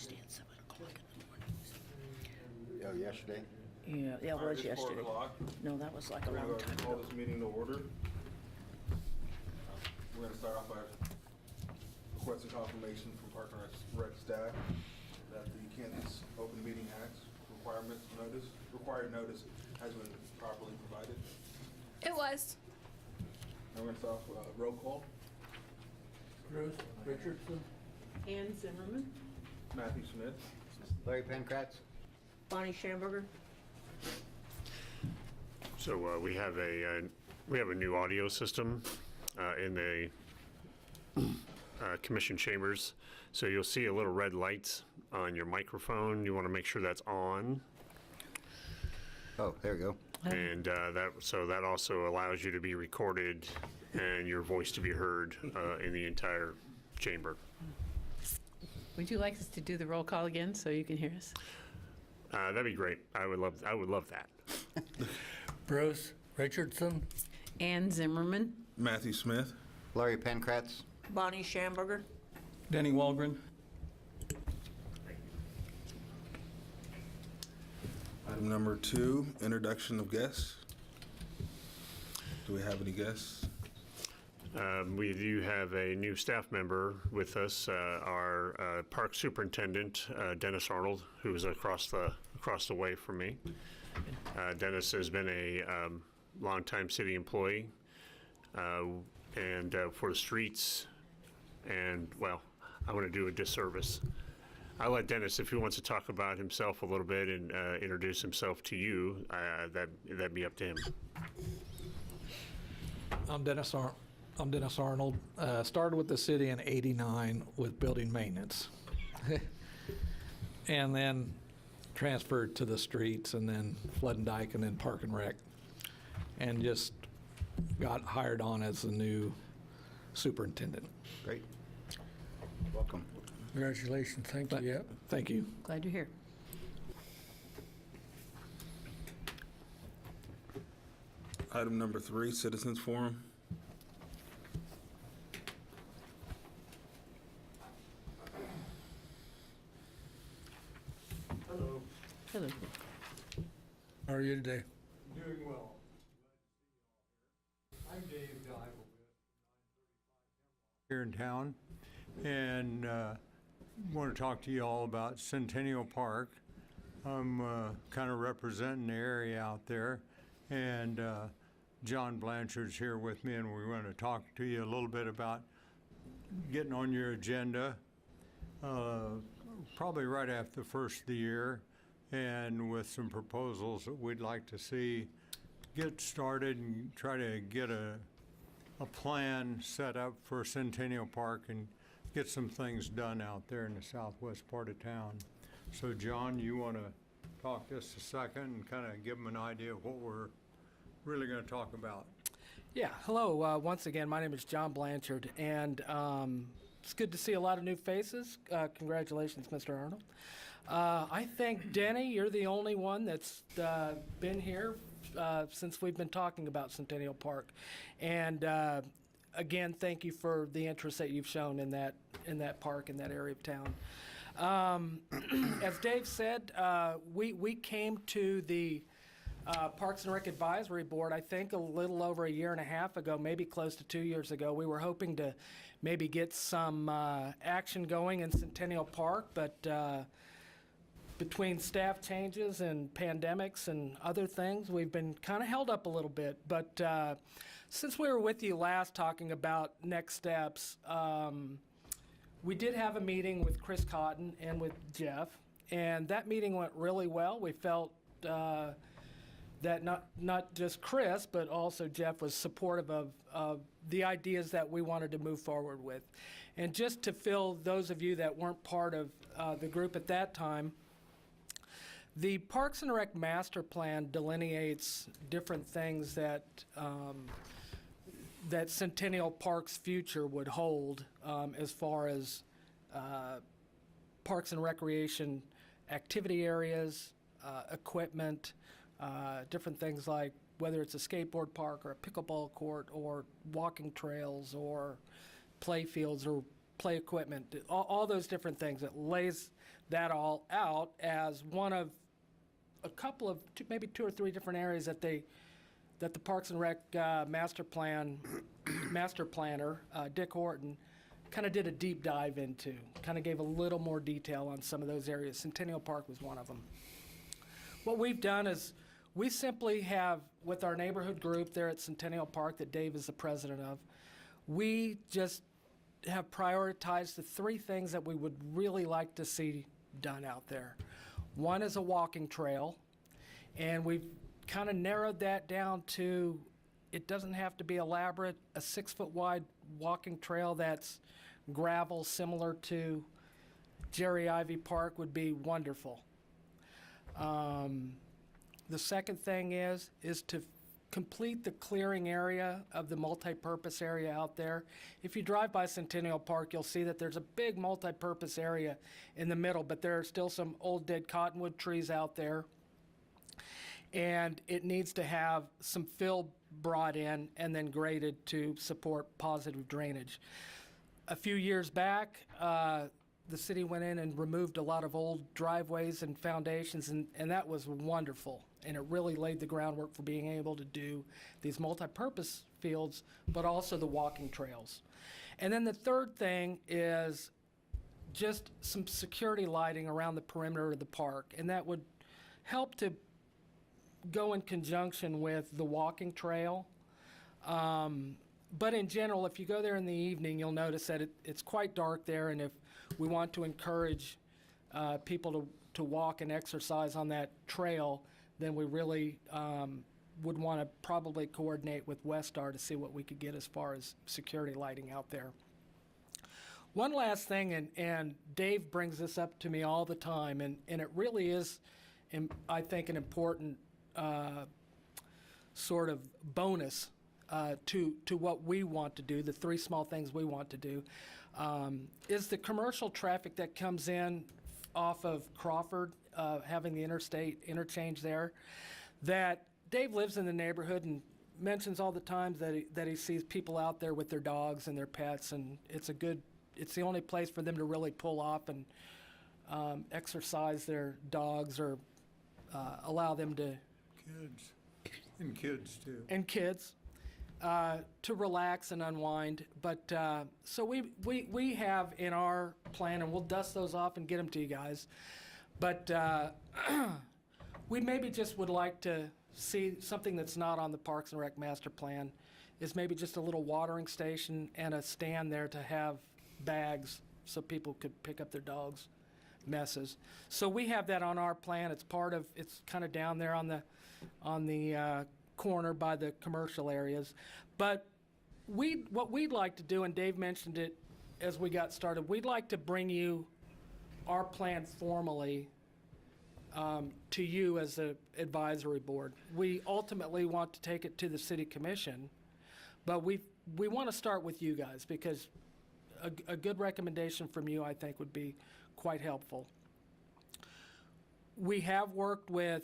Tuesday at 7 o'clock in the mornings. Oh, yesterday? Yeah, it All right, was it's yesterday. 4 o'clock. No, that was like a We're long going time to call ago. this meeting to order. We're going to start off by requesting confirmation from Park and Rec staff that the Kansas Open Meeting Act required notice has been properly provided. It was. Now we're going to start off with roll call. Bruce Richardson. Ann Zimmerman. Matthew Smith. Larry Pankratz? Bonnie Schamberger? So we have a new audio system in the commission chambers. So you'll see a little red light on your microphone. You want to make sure that's on, Oh, there we go. and that also allows you to be recorded and your voice to be heard in the entire chamber. Would you like us to do the roll call again so you can hear us? That'd be great. I would love that. Bruce Richardson. Ann Zimmerman. Matthew Smith. Larry Pankratz? Bonnie Schamberger? Denny Walgren. Item number 2, introduction of guests. Do we have any guests? We do have a new staff member with us, our park superintendent, Dennis Arnold, who is across the way from me. Dennis has been a longtime city employee, and for the streets, and well, I want to do a disservice. I'll let Dennis, if he wants to talk about himself a little bit and introduce himself to you, that'd be up to him. I'm Dennis Arnold. Started with the city in '89 with building maintenance. And then transferred to the streets and then Flood and Dyke and then Park and Rec. And just got hired on as the new superintendent. Great. Welcome. Congratulations. Thank you. Yep. Thank you. Glad you're here. Item number 3, citizens forum. Hello. How are you today? Doing well. I'm Dave Divowitz, here in town, and want to talk to you all about Centennial Park. I'm kind of representing the area out there, and John Blanchard's here with me, and we want to talk to you a little bit about getting on your agenda, probably right after the first of the year, and with some proposals that we'd like to see get started and try to get a plan set up for Centennial Park and get some things done out there in the southwest part of town. So John, you want to talk just a second and kind of give them an idea of what we're really going to talk about? Yeah, hello. Once again, my name is John Blanchard, and it's good to see a lot of new faces. Congratulations, Mr. Arnold. I think, Denny, you're the only one that's been here since we've been talking about Centennial Park. And again, thank you for the interest that you've shown in that park, in that area of town. As Dave said, we came to the Parks and Rec Advisory Board, I think, a little over a year and a half ago, maybe close to 2 years ago. We were hoping to maybe get some action going in Centennial Park, but between staff changes and pandemics and other things, we've been kind of held up a little bit. But since we were with you last talking about next steps, we did have a meeting with Chris Cotton and with Jeff, and that meeting went really well. We felt that not just Chris, but also Jeff was supportive of the ideas that we wanted to move forward with. And just to fill those of you that weren't part of the group at that time, the Parks and Rec Master Plan delineates different things that that Centennial Park's future would hold as far as parks and recreation activity areas, equipment, different things like whether it's a skateboard park or a pickleball court or walking trails or play fields or play equipment, all those different things. It lays that all out as one of a couple of, maybe 2 or 3 different areas that the Parks and Rec master planner, Dick Horton, kind of did a deep dive into, kind of gave a little more detail on some of those areas. Centennial Park was one of them. What we've done is we simply have, with our neighborhood group there at Centennial Park that Dave is the president of, we just have prioritized the 3 things that we would really like to see done out there. One is a walking trail, and we've kind of narrowed that down to, it doesn't have to be elaborate, a 6-foot wide walking trail that's gravel similar to Jerry Ivey Park would be wonderful. The second thing is to complete the clearing area of the multi-purpose area out there. If you drive by Centennial Park, you'll see that there's a big multi-purpose area in the middle, but there are still some old dead cottonwood trees out there. And it needs to have some fill brought in and then graded to support positive drainage. A few years back, the city went in and removed a lot of old driveways and foundations, and that was wonderful. And it really laid the groundwork for being able to do these multi-purpose fields, but also the walking trails. And then the third thing is just some security lighting around the perimeter of the park, and that would help to go in conjunction with the walking trail. But in general, if you go there in the evening, you'll notice that it's quite dark there, and if we want to encourage people to walk and exercise on that trail, then we really would want to probably coordinate with Westar to see what we could get as far as security lighting out there. One last thing, and Dave brings this up to me all the time, and it really is, I think, an important sort of bonus to what we want to do, the 3 small things we want to do, is the commercial traffic that comes in off of Crawford, having the interstate interchange there, that Dave lives in the neighborhood and mentions all the times that he sees people out there with their dogs and their pets, and it's the only place for them to really pull off and exercise their dogs or allow them to Kids too. And kids to relax and unwind. But so we have in our plan, and we'll dust those off and get them to you guys. But we maybe just would like to see something that's not on the Parks and Rec master plan, is maybe just a little watering station and a stand there to have bags so people could pick up their dogs' messes. So we have that on our plan. It's kind of down there on the corner by the commercial areas. But what we'd like to do, and Dave mentioned it as we got started, we'd like to bring you our plan formally to you as an advisory board. We ultimately want to take it to the city commission, but we want to start with you guys, because a good recommendation from you, I think, would be quite helpful. We have worked with,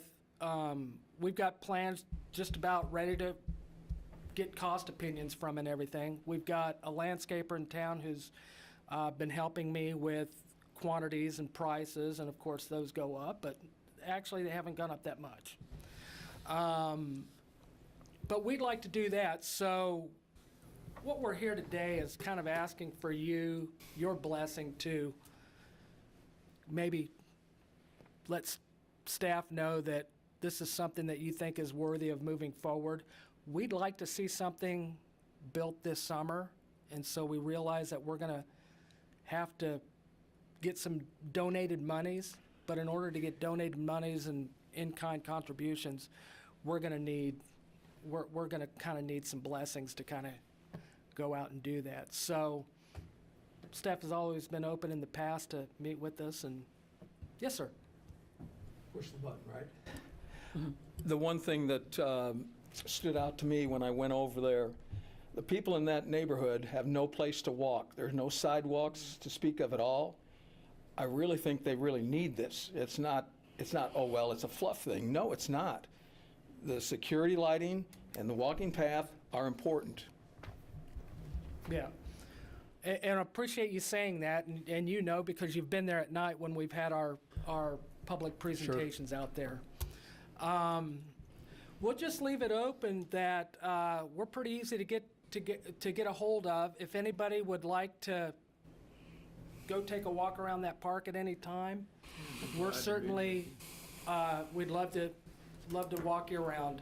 we've got plans just about ready to get cost opinions from and everything. We've got a landscaper in town who's been helping me with quantities and prices, and of course those go up, but actually they haven't gone up that much. But we'd like to do that, so what we're here today is kind of asking for your blessing to maybe let staff know that this is something that you think is worthy of moving forward. We'd like to see something built this summer, and so we realize that we're going to have to get some donated monies, but in order to get donated monies and in-kind contributions, we're going to kind of need some blessings to kind of go out and do that. So staff has always been open in the past to meet with us, and yes, sir. Push the button, right? The one thing that stood out to me when I went over there, the people in that neighborhood have no place to walk. There's no sidewalks to speak of at all. I really think they really need this. It's not, oh, well, it's a fluff thing. No, it's not. The security lighting and the walking path are important. Yeah. And I appreciate you saying that, and you know, because you've been there at night when we've had our public presentations out there. We'll just leave it open that we're pretty easy to get a hold of. If anybody would like to go take a walk around that park at any time, we're certainly we'd love to walk you around.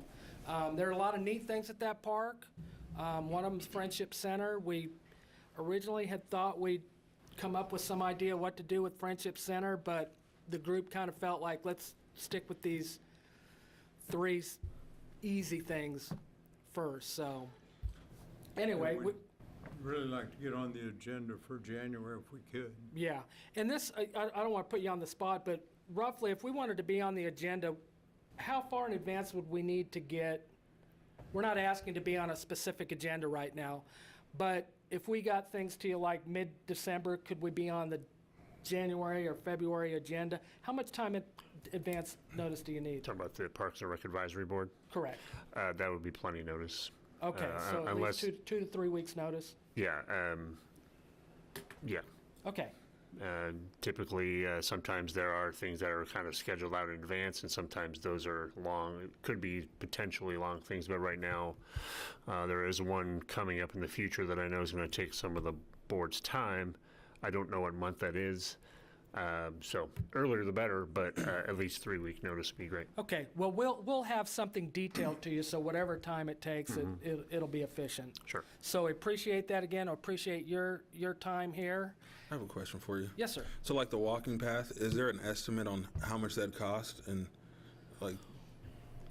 There are a lot of neat things at that park. One of them's Friendship Center. We originally had thought we'd come up with some idea what to do with Friendship Center, but the group kind of felt like let's stick with these 3 easy things first. So anyway, We'd really like to get on the agenda for January if we could. yeah. And this, I don't want to put you on the spot, but roughly, if we wanted to be on the agenda, how far in advance would we need to get? We're not asking to be on a specific agenda right now, but if we got things to you like mid-December, could we be on the January or February agenda? How much time in advance notice do you need? Talking about the Parks and Rec Advisory Board, Correct. that would be plenty notice. Okay, so at unless- least 2 to 3 weeks notice? Yeah, yeah. Okay, Typically, sometimes there are things that are kind of scheduled out in advance, and sometimes those are long, it could be potentially long things, but right now, there is one coming up in the future that I know is going to take some of the board's time. I don't know what month that is, so earlier the better, but at least 3-week notice would be great. okay. Well, we'll have something detailed to you, so whatever time it takes, it'll be efficient. Sure. So I appreciate that again. I appreciate your time here. I have a question for you. Yes, sir. So like the walking path, is there an estimate on how much that cost? And like,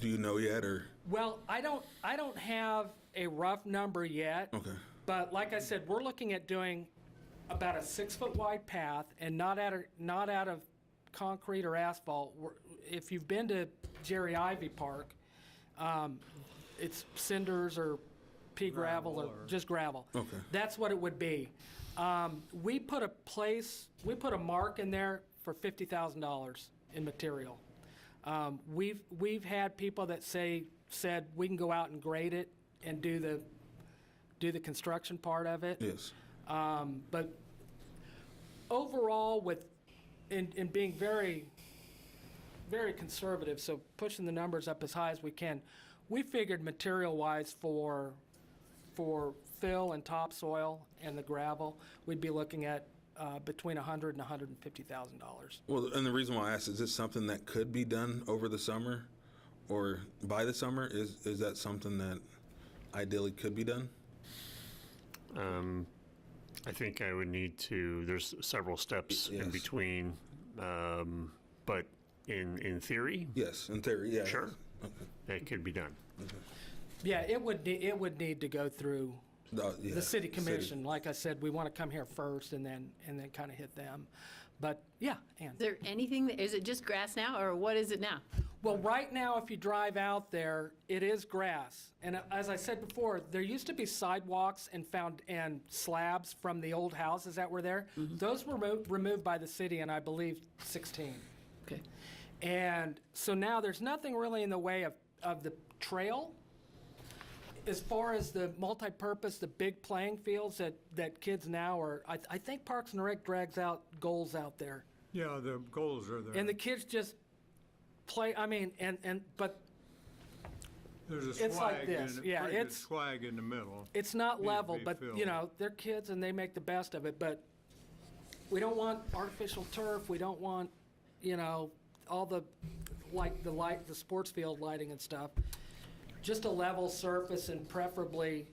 do you know yet or? Well, I don't have a rough number yet. Okay. But like I said, we're looking at doing about a 6-foot wide path and not out of concrete or asphalt. If you've been to Jerry Ivey Park, it's cinders or pea gravel or just gravel. Okay. That's what it would be. We put a mark in there for $50,000 in material. We've had people that said we can go out and grade it and do the construction part of it. Yes. But overall, in being very, very conservative, so pushing the numbers up as high as we can, we figured material-wise for fill and topsoil and the gravel, we'd be looking at between $100,000 and $150,000. Well, and the reason why I asked, is this something that could be done over the summer or by the summer? Is that something that ideally could be done? I think I would need to, there's several steps in Yes. between, but in theory, Yes, in theory, yeah. Sure. Okay. it could be done. Yeah, it would need to go through Yeah, the city commission. Like I said, we want to come here first and then kind of hit them. But yeah, Ann. Is there anything, is it just grass now, or what is it now? Well, right now, if you drive out there, it is grass. And as I said before, there used to be sidewalks and slabs from the old houses that were there. Those were removed by the city in, I believe, 16. Okay. And so now there's nothing really in the way of the trail. As far as the multi-purpose, the big playing fields that kids now are, I think Parks and Rec drags out goals out there. Yeah, the goals are there. And the kids just play, but There's a it's like swag this. in, Yeah, pretty good it's- swag in the middle. it's not Needs to level, be but, filled. they're kids and they make the best of it. But we don't want artificial turf. We don't want, all the sports field lighting and stuff. Just a level surface, and preferably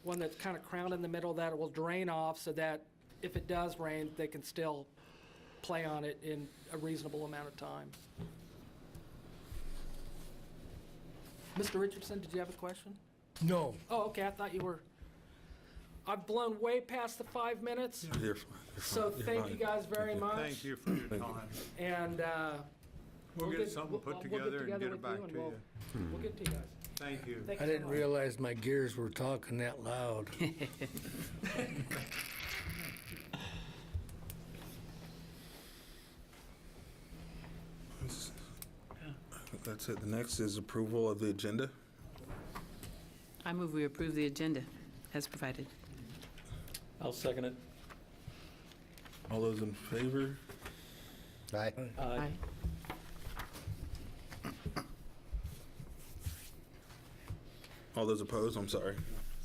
one that's kind of crowned in the middle that it will drain off so that if it does rain, they can still play on it in a reasonable amount of time. Mr. Richardson, did you have a question? No. Oh, okay, I thought you were. I've blown way past the 5 minutes, You're fine. so thank you guys very much. Thank you for your time. And We'll get something put we'll together and get it with back you, and to you. We'll get to you guys. Thank you. Thank I you so didn't much. realize my gears were talking that loud. That's it. The next is approval of the agenda. I move we approve the agenda as provided. I'll second it. All those in favor? Aye. Aye. All those opposed? I'm sorry.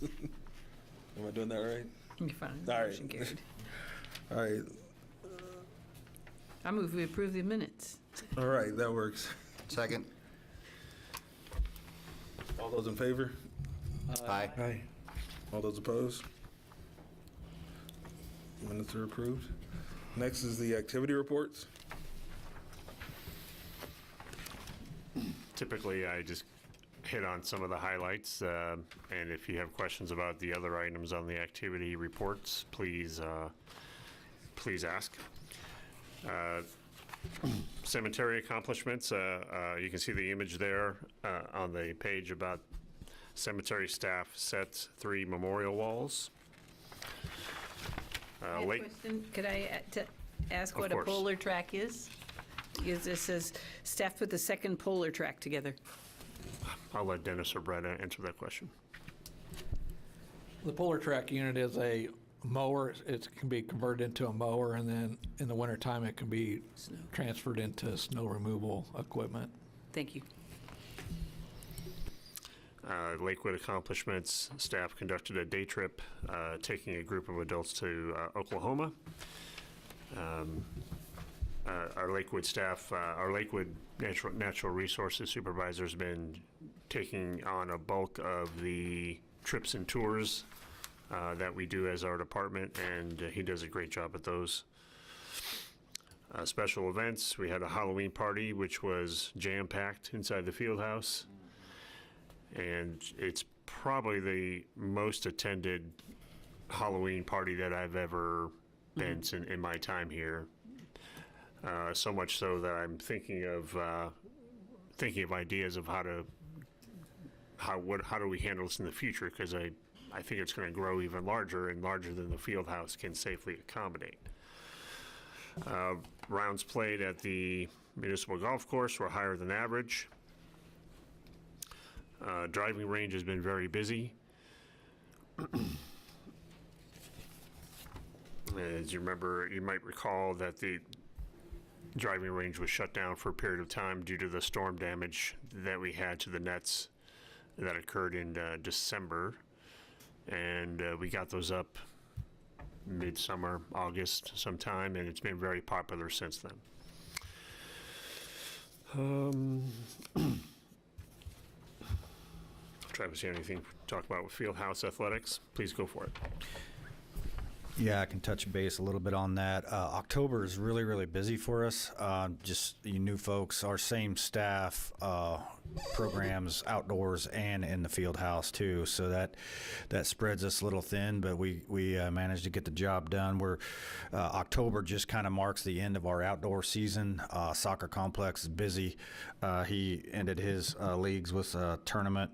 Am I doing that right? You're fine. All right. Motion carried. All right. I move we approve the minutes. All right, that works. Second. All those in favor? Aye. Aye. All those opposed? Minutes are approved. Next is the activity reports. Typically, I just hit on some of the highlights, and if you have questions about the other items on the activity reports, please ask. Cemetery accomplishments, you can see the image there on the page about cemetery staff set 3 memorial walls. I have a question. Could I ask Of what a course. polar track is? Because this says staff put the second polar track together. I'll let Dennis or Brett answer that question. The Polar Track unit is a mower. It can be converted into a mower, and then in the wintertime, it can be transferred into snow removal equipment. Thank you. Lakewood accomplishments, staff conducted a day trip, taking a group of adults to Oklahoma. Our Lakewood staff, our Lakewood Natural Resources supervisor has been taking on a bulk of the trips and tours that we do as our department, and he does a great job at those. Special events, we had a Halloween party, which was jam-packed inside the field house. And it's probably the most attended Halloween party that I've ever been in my time here. So much so that I'm thinking of ideas of how do we handle this in the future, because I think it's going to grow even larger and larger than the field house can safely accommodate. Rounds played at the municipal golf course were higher than average. Driving range has been very busy. As you remember, you might recall that the driving range was shut down for a period of time due to the storm damage that we had to the nets that occurred in December. And we got those up midsummer, August sometime, and it's been very popular since then. Travis, you have anything to talk about with Fieldhouse Athletics? Please go for it. Yeah, I can touch base a little bit on that. October is really, really busy for us. Just you new folks, our same staff, programs outdoors and in the field house too. So that spreads us a little thin, but we managed to get the job done. October just kind of marks the end of our outdoor season. Soccer complex is busy. He ended his leagues with a tournament,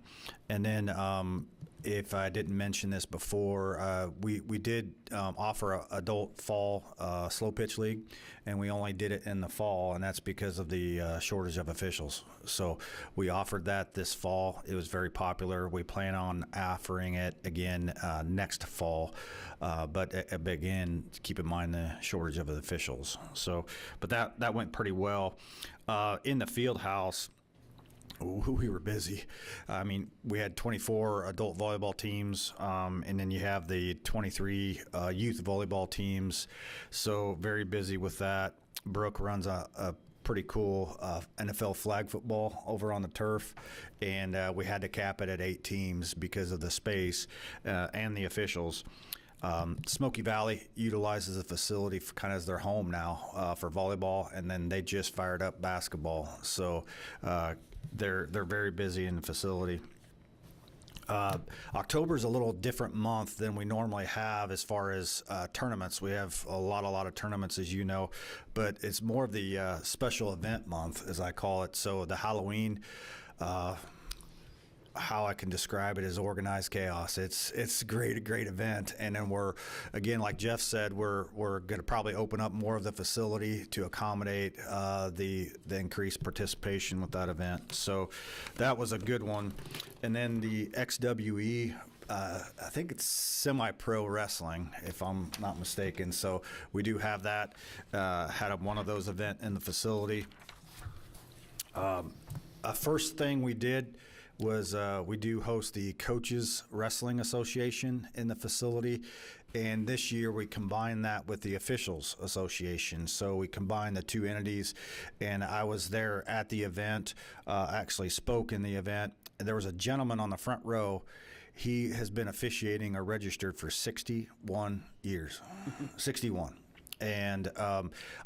and then. If I didn't mention this before, we did offer an adult fall slow pitch league, and we only did it in the fall, and that's because of the shortage of officials. So we offered that this fall. It was very popular. We plan on offering it again next fall, but again, keep in mind the shortage of officials. So, but that went pretty well. In the field house, we were busy. I mean, we had 24 adult volleyball teams, and then you have the 23 youth volleyball teams. So very busy with that. Burke runs a pretty cool NFL flag football over on the turf, and we had to cap it at 8 teams because of the space and the officials. Smoky Valley utilizes the facility kind of as their home now for volleyball, and then they just fired up basketball. So they're very busy in the facility. October is a little different month than we normally have as far as tournaments. We have a lot of tournaments, as you know, but it's more of the special event month, as I call it. So the Halloween, how I can describe it is organized chaos. It's a great event, and then we're, again, like Jeff said, we're going to probably open up more of the facility to accommodate the increased participation with that event. So that was a good one. And then the XWE I think it's semi-pro wrestling, if I'm not mistaken. So we do have that. Had one of those event in the facility. First thing we did was we do host the Coaches Wrestling Association in the facility. And this year we combined that with the Officials Association. So we combined the two entities, and I was there at the event, actually spoke in the event. There was a gentleman on the front row. He has been officiating or registered for 61 years, 61. And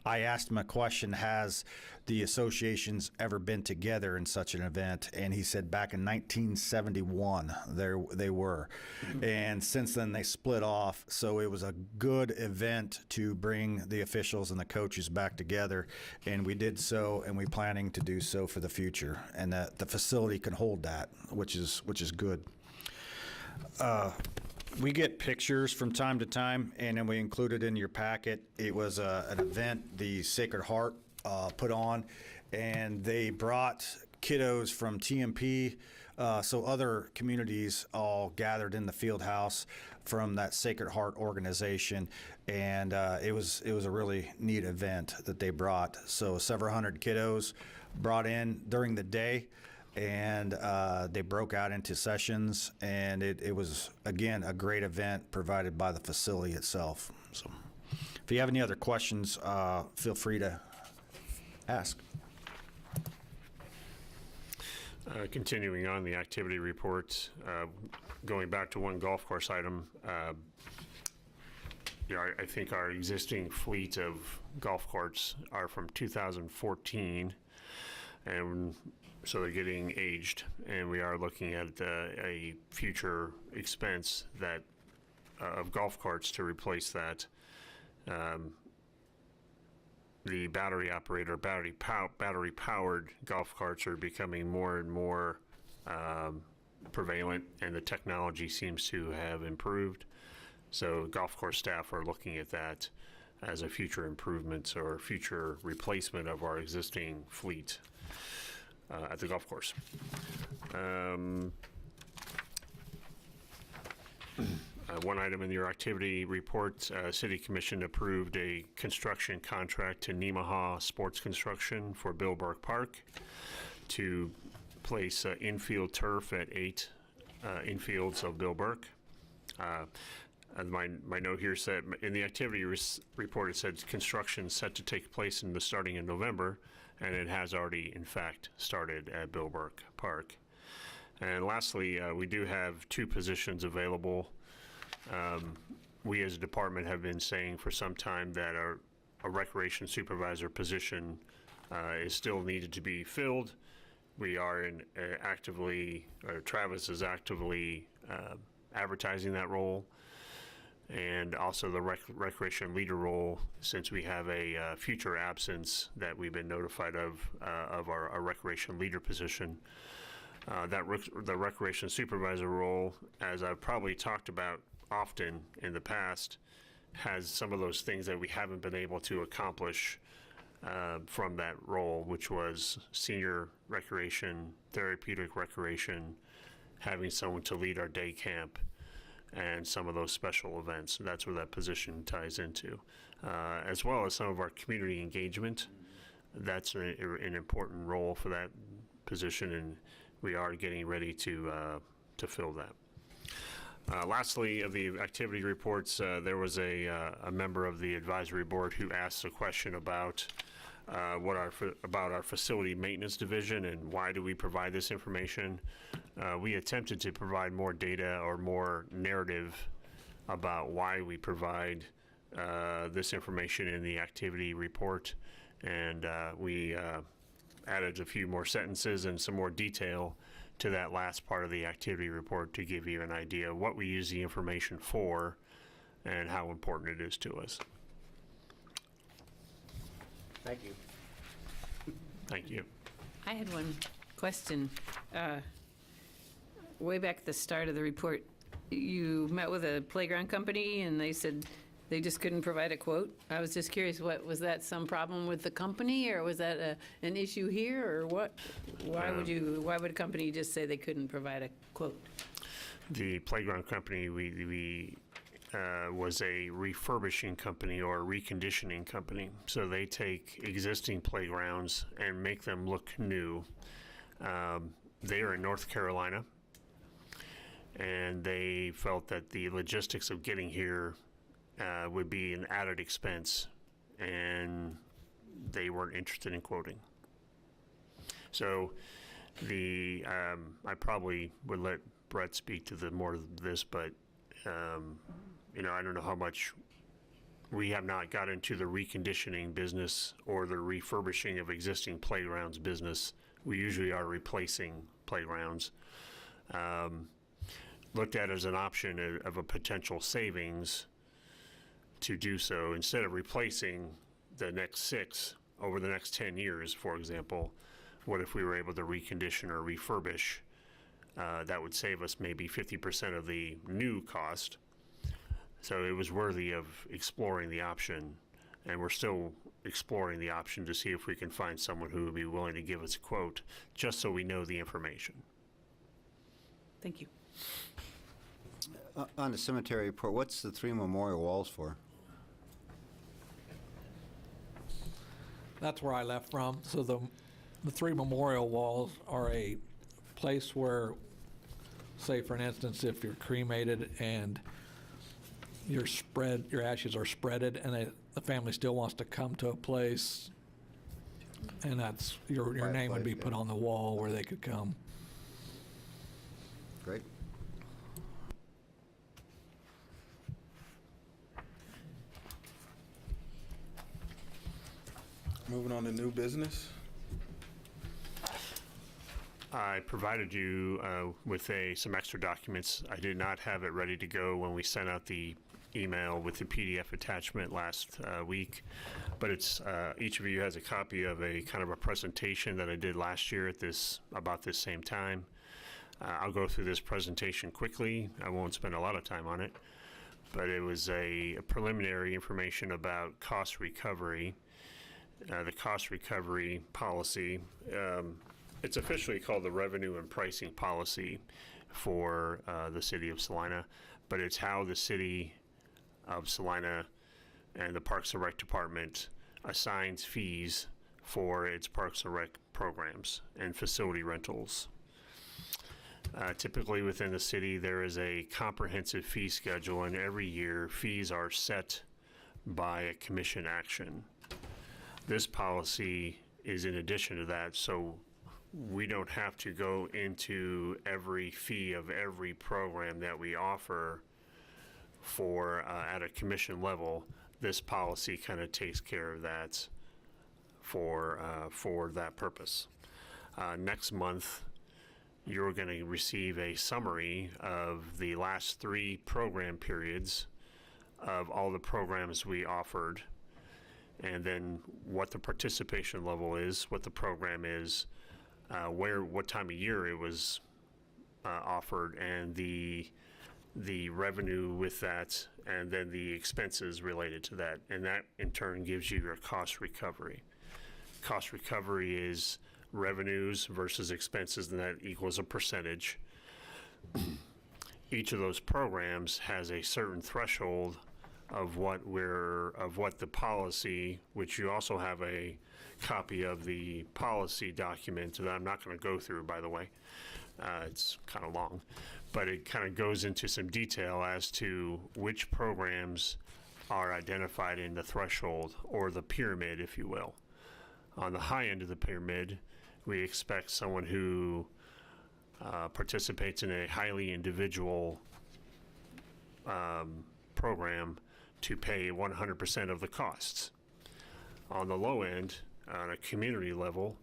I asked him a question, has the associations ever been together in such an event? And he said back in 1971, they were. And since then they split off. So it was a good event to bring the officials and the coaches back together. And we did so, and we're planning to do so for the future. And that the facility can hold that, which is good. We get pictures from time to time, and then we include it in your packet. It was an event the Sacred Heart put on, and they brought kiddos from TMP, so other communities all gathered in the field house from that Sacred Heart organization, and it was a really neat event that they brought. So several hundred kiddos brought in during the day. And they broke out into sessions, and it was, again, a great event provided by the facility itself. So if you have any other questions, feel free to ask. Continuing on the activity reports, going back to one golf course item, I think our existing fleet of golf carts are from 2014, and so they're getting aged, and we are looking at a future expense that of golf carts to replace that. The battery operator, battery powered golf carts are becoming more and more prevalent, and the technology seems to have improved. So golf course staff are looking at that as a future improvement or future replacement of our existing fleet at the golf course. One item in your activity report, City Commission approved a construction contract to Nemaha Sports Construction for Bill Burke Park to place infield turf at 8 infields of Bill Burke. My note here said, in the activity report, it said construction set to take place starting in November, and it has already, in fact, started at Bill Burke Park. And lastly, we do have 2 positions available. We as a department have been saying for some time that a recreation supervisor position is still needed to be filled. We are Travis is actively advertising that role, and also the recreation leader role, since we have a future absence that we've been notified of our recreation leader position. The recreation supervisor role, as I've probably talked about often in the past, has some of those things that we haven't been able to accomplish from that role, which was senior recreation, therapeutic recreation, having someone to lead our day camp, and some of those special events. That's where that position ties into, as well as some of our community engagement. That's an important role for that position, and we are getting ready to fill that. Lastly, of the activity reports, there was a member of the advisory board who asked a question about our facility maintenance division and why do we provide this information. We attempted to provide more data or more narrative about why we provide this information in the activity report, and we added a few more sentences and some more detail to that last part of the activity report to give you an idea of what we use the information for and how important it is to us. Thank you. Thank you. I had one question. Way back at the start of the report, you met with a playground company, and they said They just couldn't provide a quote? I was just curious, what, was that some problem with the company, or was that an issue here, or what? Why would a company just say they couldn't provide a quote? The playground company, we was a refurbishing company or a reconditioning company. So they take existing playgrounds and make them look new. They are in North Carolina, and they felt that the logistics of getting here would be an added expense, and they weren't interested in quoting. So I probably would let Brett speak to the more of this, but I don't know how much. We have not got into the reconditioning business or the refurbishing of existing playgrounds business. We usually are replacing playgrounds. Looked at as an option of a potential savings to do so. Instead of replacing the next 6 over the next 10 years, for example, what if we were able to recondition or refurbish? That would save us maybe 50% of the new cost. So it was worthy of exploring the option, and we're still exploring the option to see if we can find someone who would be willing to give us a quote, just so we know the information. Thank you. On the cemetery report, what's the 3 memorial walls for? That's where I left from. So the 3 memorial walls are a place where, say for an instance, if you're cremated and your ashes are spreaded, and the family still wants to come to a place, and that's your name would be put on the wall where they could come. Great. Moving on to new business. I provided you with some extra documents. I did not have it ready to go when we sent out the email with the PDF attachment last week, but it's each of you has a copy of a kind of a presentation that I did last year at about this same time. I'll go through this presentation quickly. I won't spend a lot of time on it, but it was a preliminary information about cost recovery, the cost recovery policy. It's officially called the Revenue and Pricing Policy for the City of Salina, but it's how the City of Salina and the Parks and Rec Department assigns fees for its Parks and Rec programs and facility rentals. Typically within the city, there is a comprehensive fee schedule, and every year fees are set by a commission action. This policy is in addition to that, so we don't have to go into every fee of every program that we offer for at a commission level. This policy kind of takes care of that for that purpose. Next month, you're going to receive a summary of the last 3 program periods of all the programs we offered, and then what the participation level is, what the program is, what time of year it was offered, and the revenue with that, and then the expenses related to that. And that in turn gives you your cost recovery. Cost recovery is revenues versus expenses, and that equals a percentage. Each of those programs has a certain threshold of what the policy, which you also have a copy of the policy document that I'm not going to go through, by the way. It's kind of long, but it kind of goes into some detail as to which programs are identified in the threshold, or the pyramid, if you will. On the high end of the pyramid, we expect someone who participates in a highly individual program to pay 100% of the costs. On the low end, on a community level,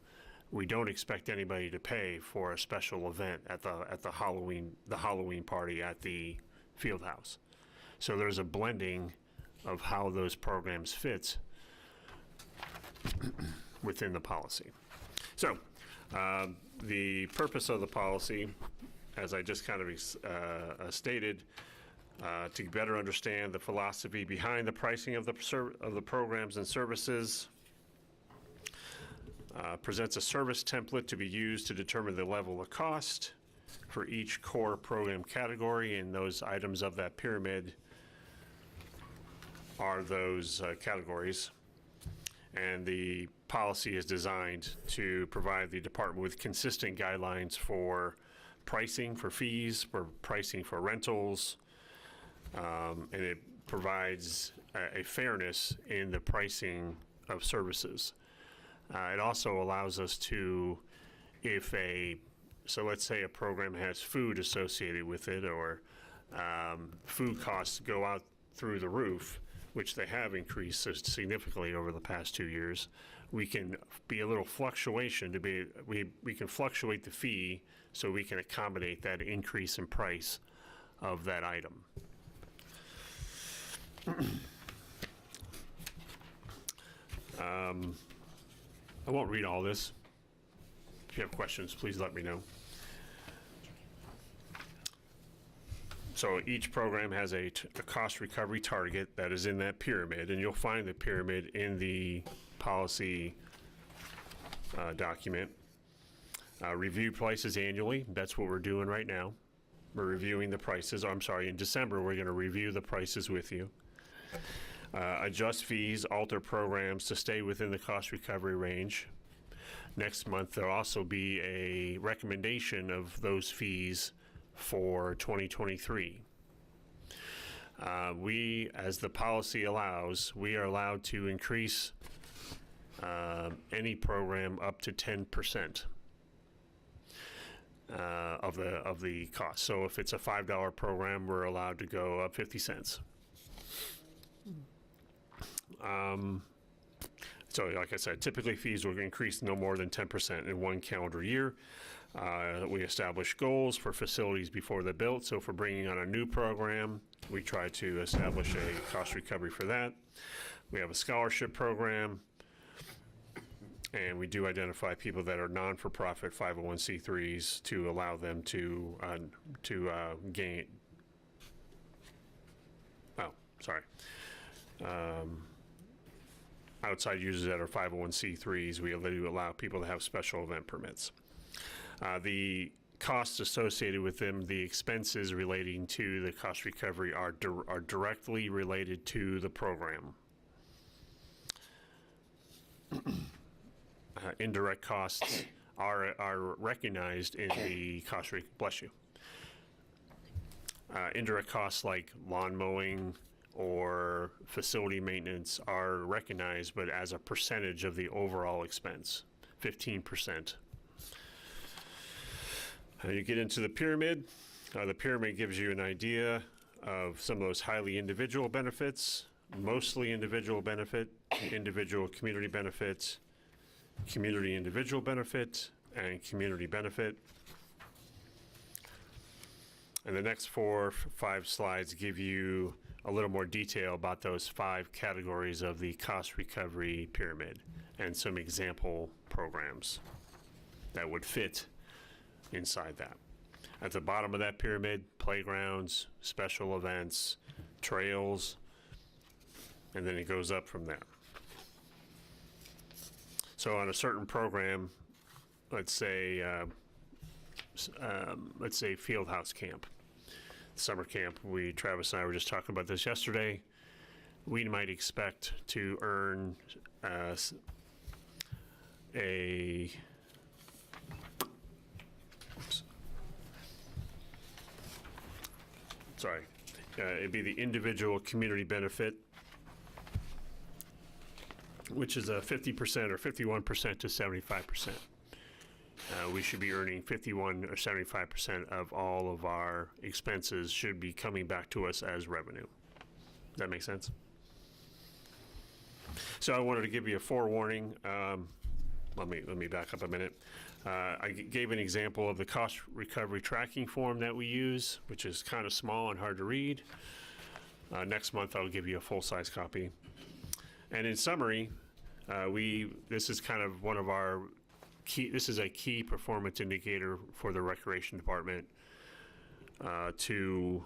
we don't expect anybody to pay for a special event at the Halloween party at the field house. So there's a blending of how those programs fit within the policy. So the purpose of the policy, as I just kind of stated, to better understand the philosophy behind the pricing of the programs and services. Presents a service template to be used to determine the level of cost for each core program category, and those items of that pyramid are those categories. And the policy is designed to provide the department with consistent guidelines for pricing for fees, for pricing for rentals, and it provides a fairness in the pricing of services. It also allows us to, so let's say a program has food associated with it, or food costs go out through the roof, which they have increased significantly over the past 2 years, we can be a little fluctuation we can fluctuate the fee so we can accommodate that increase in price of that item. I won't read all this. If you have questions, please let me know. So each program has a cost recovery target that is in that pyramid, and you'll find the pyramid in the policy document. Review prices annually. That's what we're doing right now. We're reviewing the prices. I'm sorry, in December, we're going to review the prices with you. Adjust fees, alter programs to stay within the cost recovery range. Next month, there'll also be a recommendation of those fees for 2023. We, as the policy allows, we are allowed to increase any program up to 10% of the cost. So if it's a $5 program, we're allowed to go up 50 cents. So like I said, typically fees will increase no more than 10% in one calendar year. We establish goals for facilities before they're built. So for bringing on a new program, we try to establish a cost recovery for that. We have a scholarship program, and we do identify people that are non-for-profit 501c3s to allow them to gain. Oh, sorry. Outside users that are 501c3s, we allow people to have special event permits. The costs associated with them, the expenses relating to the cost recovery are directly related to the program. Indirect costs are recognized in the cost bless you. Indirect costs like lawn mowing or facility maintenance are recognized, but as a percentage of the overall expense, 15%. You get into the pyramid. The pyramid gives you an idea of some of those highly individual benefits, mostly individual benefit, individual community benefits, community individual benefit, and community benefit. And the next 4 or 5 slides give you a little more detail about those 5 categories of the cost recovery pyramid and some example programs that would fit inside that. At the bottom of that pyramid, playgrounds, special events, trails, and then it goes up from there. So on a certain program, let's say Fieldhouse Camp, summer camp, Travis and I were just talking about this yesterday. We might expect to earn it'd be the individual community benefit, which is a 50% or 51% to 75%. We should be earning 51 or 75% of all of our expenses should be coming back to us as revenue. Does that make sense? So I wanted to give you a forewarning. Let me back up a minute. I gave an example of the cost recovery tracking form that we use, which is kind of small and hard to read. Next month I'll give you a full-size copy. And in summary, this is kind of one of our this is a key performance indicator for the recreation department. of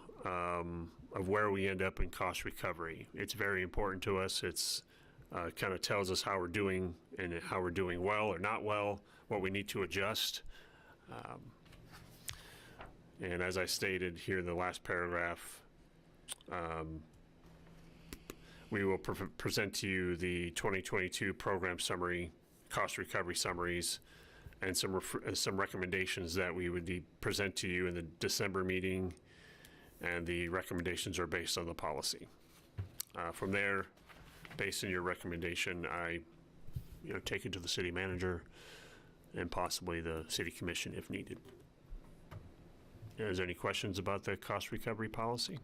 where we end up in cost recovery. It's very important to us. It's kind of tells us how we're doing and how we're doing well or not well, what we need to adjust. And as I stated here in the last paragraph, we will present to you the 2022 program summary, cost recovery summaries, and some recommendations that we would present to you in the December meeting, and the recommendations are based on the policy. From there, based on your recommendation, I take it to the city manager and possibly the city commission if needed. Is there any questions about the cost recovery policy?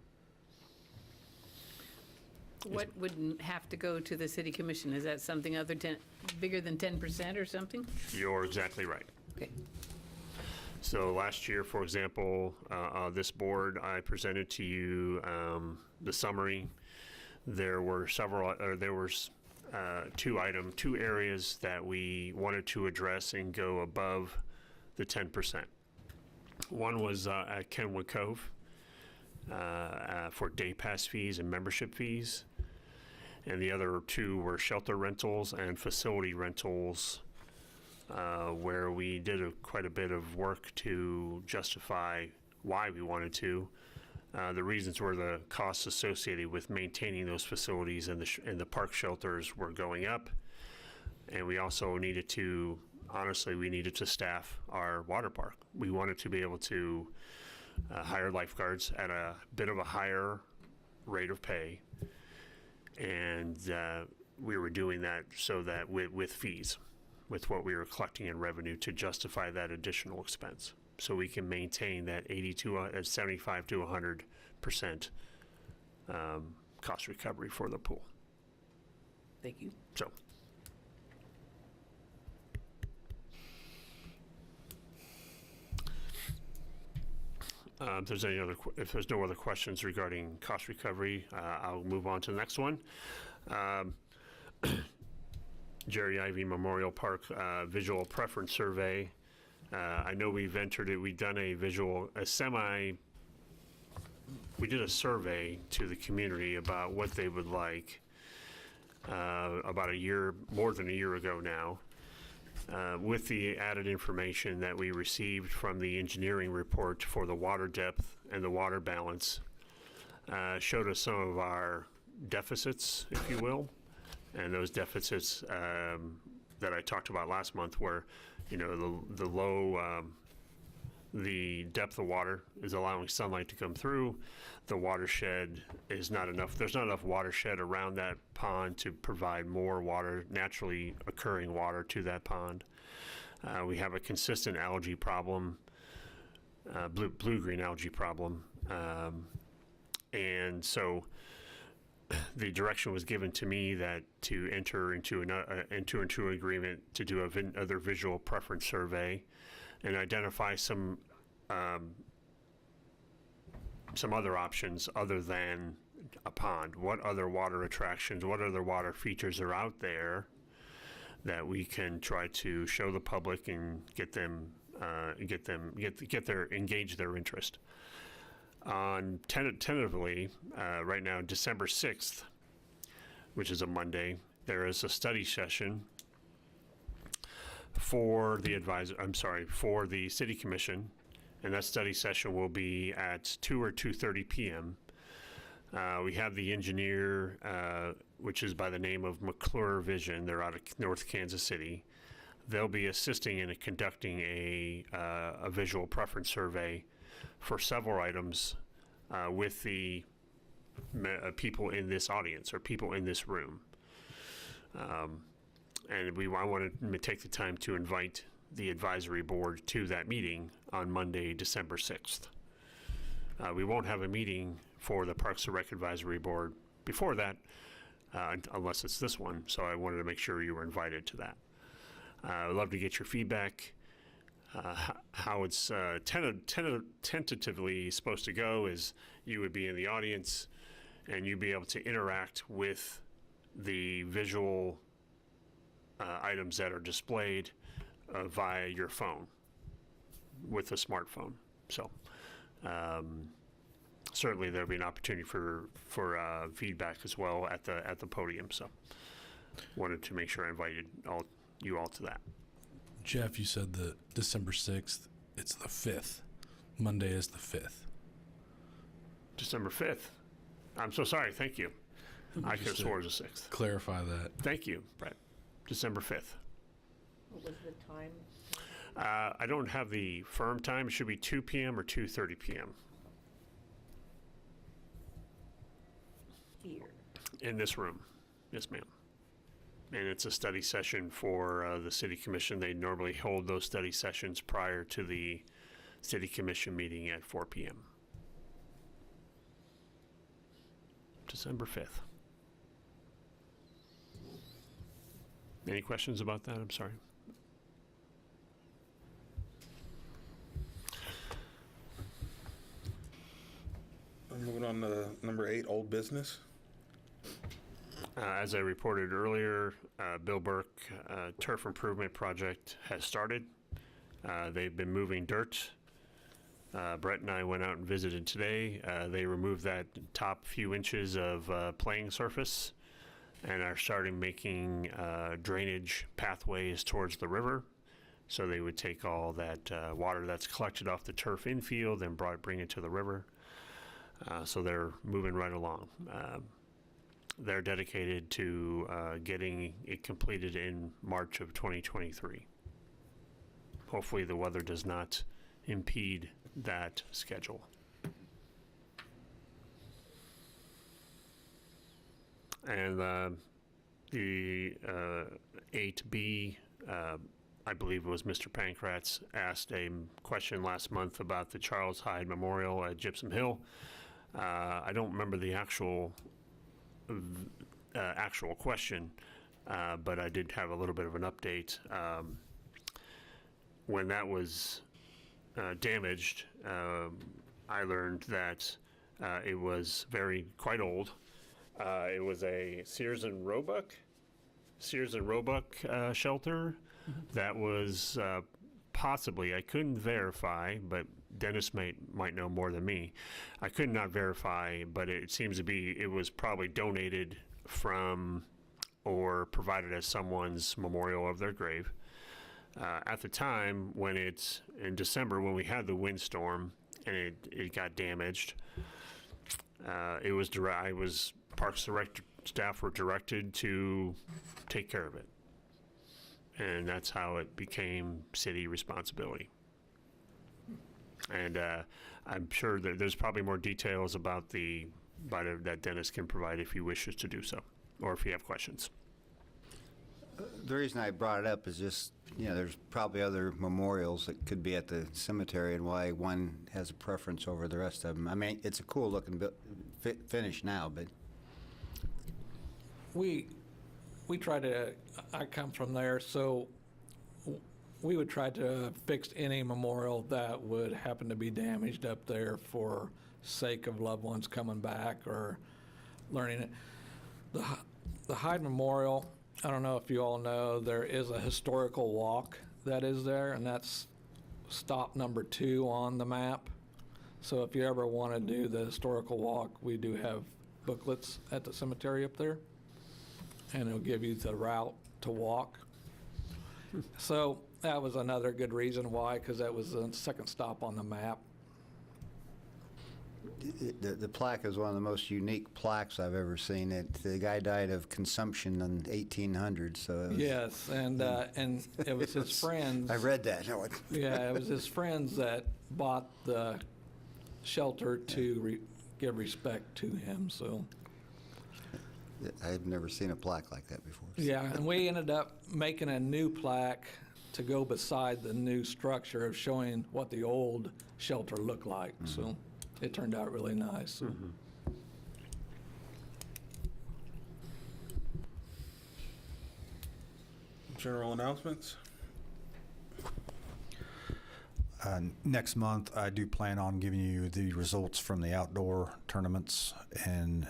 What would have to go to the city commission? Is that something bigger than 10% or something? You're exactly right. Okay. So last year, for example, this board, I presented to you the summary. There were two areas that we wanted to address and go above the 10%. One was at Kenwood Cove for day pass fees and membership fees. And the other two were shelter rentals and facility rentals, where we did quite a bit of work to justify why we wanted to. The reasons were the costs associated with maintaining those facilities and the park shelters were going up. And we also needed to, honestly, we needed to staff our water park. We wanted to be able to hire lifeguards at a bit of a higher rate of pay. And we were doing that so that with fees, with what we were collecting in revenue to justify that additional expense. So we can maintain that 75 to 100% cost recovery for the pool. Thank you. So. If there's no other questions regarding cost recovery, I'll move on to the next one. Jerry Ivey Memorial Park Visual Preference Survey. I know we've entered it. We've done we did a survey to the community about what they would like about more than a year ago now. With the added information that we received from the engineering report for the water depth and the water balance, showed us some of our deficits, if you will. And those deficits that I talked about last month were, the low, the depth of water is allowing sunlight to come through. The watershed is not enough. There's not enough watershed around that pond to provide more water, naturally occurring water to that pond. We have a consistent algae problem, blue-green algae problem. And so the direction was given to me that to enter into an agreement to do another visual preference survey and identify some other options other than a pond. What other water attractions, what other water features are out there that we can try to show the public and engage their interest. On tentatively, right now, December 6th, which is a Monday, there is a study session for the City Commission, and that study session will be at 2 or 2:30 p.m. We have the engineer, which is by the name of McClure Vision. They're out of North Kansas City. They'll be assisting in conducting a visual preference survey for several items with the people in this audience or people in this room. And I wanted to take the time to invite the advisory board to that meeting on Monday, December 6th. We won't have a meeting for the Parks and Rec Advisory Board before that, unless it's this one, so I wanted to make sure you were invited to that. I'd love to get your feedback. How it's tentatively supposed to go is you would be in the audience and you'd be able to interact with the visual items that are displayed via your phone with a smartphone. So certainly there'll be an opportunity for feedback as well at the podium. So wanted to make sure I invited you all to that. Jeff, you said the December 6th. It's the 5th. Monday is the 5th. December 5th. I'm so sorry. Thank you. I could have Just to sworn it was the 6th. Clarify that. Thank you, Brett. December 5th. What was the time? I don't have the firm time. It should be 2 p.m. or 2:30 p.m. Here. in this room. Yes, ma'am. And it's a study session for the city commission. They normally hold those study sessions prior to the city commission meeting at 4 p.m. December 5th. Any questions about that? I'm sorry. Moving on to number 8, old business. As I reported earlier, Bill Burke turf improvement project has started. They've been moving dirt. Brett and I went out and visited today. They removed that top few inches of playing surface and are starting making drainage pathways towards the river. So they would take all that water that's collected off the turf infield and bring it to the river. So they're moving right along. They're dedicated to getting it completed in March of 2023. Hopefully the weather does not impede that schedule. And the 8B, I believe it was Mr. Pankratz, asked a question last month about the Charles Hyde Memorial at Gypsum Hill. I don't remember the actual question, but I did have a little bit of an update. When that was damaged, I learned that it was quite old. It was a Sears and Roebuck shelter that was possibly, I couldn't verify, but Dennis might know more than me. I could not verify, but it seems to be, it was probably donated from or provided as someone's memorial of their grave. At the time, in December, when we had the windstorm and it got damaged, Parks Direct staff were directed to take care of it. And that's how it became city responsibility. And I'm sure that there's probably more details about that Dennis can provide if he wishes to do so, or if you have questions. The reason I brought it up is just, there's probably other memorials that could be at the cemetery and why one has a preference over the rest of them. I mean, it's a cool looking finish now, but. I come from there, so we would try to fix any memorial that would happen to be damaged up there for sake of loved ones coming back or learning it. The Hyde Memorial, I don't know if you all know, there is a historical walk that is there, and that's stop number 2 on the map. So if you ever want to do the historical walk, we do have booklets at the cemetery up there, and it'll give you the route to walk. So that was another good reason why, because that was the second stop on the map. The plaque is one of the most unique plaques I've ever seen. The guy died of consumption in 1800, so it was, yes, and it was his friends. I read that. Yeah, it was his friends that bought the shelter to give respect to him. So I've never seen a plaque like that before. yeah, and we ended up making a new plaque to go beside the new structure of showing what the old shelter looked like. Mm-hmm. So it turned out really nice. So. Mm-hmm. General announcements. Next month, I do plan on giving you the results from the outdoor tournaments and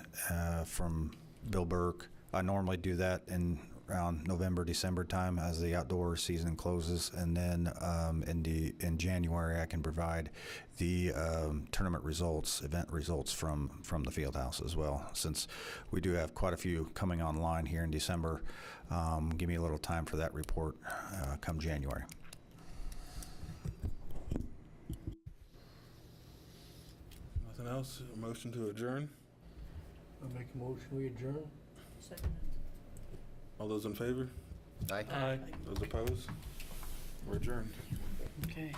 from Bill Burke. I normally do that in around November, December time as the outdoor season closes. And then in January, I can provide the tournament results, event results from the field house as well. Since we do have quite a few coming online here in December, give me a little time for that report come January. Nothing else? A motion to adjourn? I make a motion, we adjourn? All those in favor? Aye. Aye. Those opposed? We're adjourned. Okay.